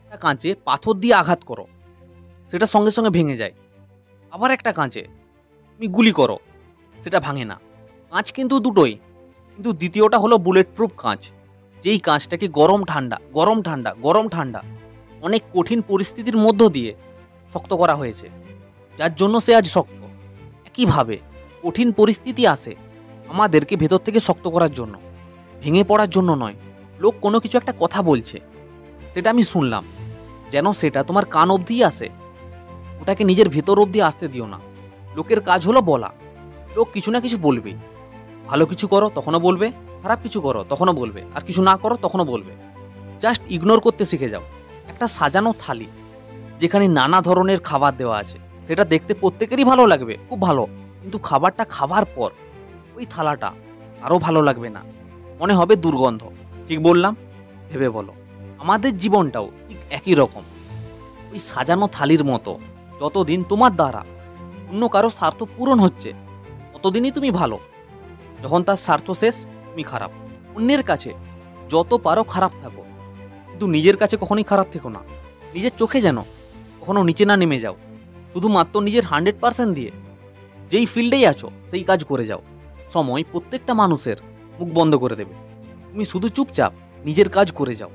একটা কাঁচে পাথর দিয়ে আঘাত করো, সেটা সঙ্গে সঙ্গে ভেঙে যায়। আবার একটা কাঁচে তুমি গুলি করো, সেটা ভাঙে না। কাঁচ কিন্তু দুটোই, কিন্তু দ্বিতীয়টা হলো বুলেট প্রুফ কাঁচ, যেই কাঁচটাকে গরম ঠান্ডা গরম ঠান্ডা গরম ঠান্ডা অনেক কঠিন পরিস্থিতির মধ্য দিয়ে শক্ত করা হয়েছে, যার জন্য সে আজ শক্ত। একইভাবে কঠিন পরিস্থিতি আসে আমাদেরকে ভেতর থেকে শক্ত করার জন্য, ভেঙে পড়ার জন্য নয়। লোক কোনো কিছু একটা কথা বলছে, সেটা আমি শুনলাম, যেন সেটা তোমার কান অবধি আসে, ওটাকে নিজের ভেতর অবধি আসতে দিও না। লোকের কাজ হলো বলা, লোক কিছু না কিছু বলবেই। ভালো কিছু করো তখনও বলবে, খারাপ কিছু করো তখনও বলবে, আর কিছু না করো তখনও বলবে। জাস্ট ইগনোর করতে শিখে যাও। একটা সাজানো থালি যেখানে নানা ধরনের খাবার দেওয়া আছে, সেটা দেখতে প্রত্যেকেরই ভালো লাগবে, খুব ভালো, কিন্তু খাবারটা খাবার পর ওই থালাটা আরও ভালো লাগবে না, মনে হবে দুর্গন্ধ। ঠিক বললাম? ভেবে বলো। আমাদের জীবনটাও ঠিক একই রকম, ওই সাজানো থালির মতো। যতদিন তোমার দ্বারা অন্য কারো স্বার্থ পূরণ হচ্ছে, ততদিনই তুমি ভালো। যখন তার স্বার্থ শেষ, তুমি খারাপ। অন্যের কাছে যত পারো খারাপ থাকো, কিন্তু নিজের কাছে কখনোই খারাপ থেকো না। নিজের চোখে যেন কখনো নিচে না নেমে যাও, শুধুমাত্র নিজের 100% দিয়ে যেই ফিল্ডেই আছো সেই কাজ করে যাও। সময় প্রত্যেকটা মানুষের মুখ বন্ধ করে দেবে, তুমি শুধু চুপচাপ নিজের কাজ করে যাও।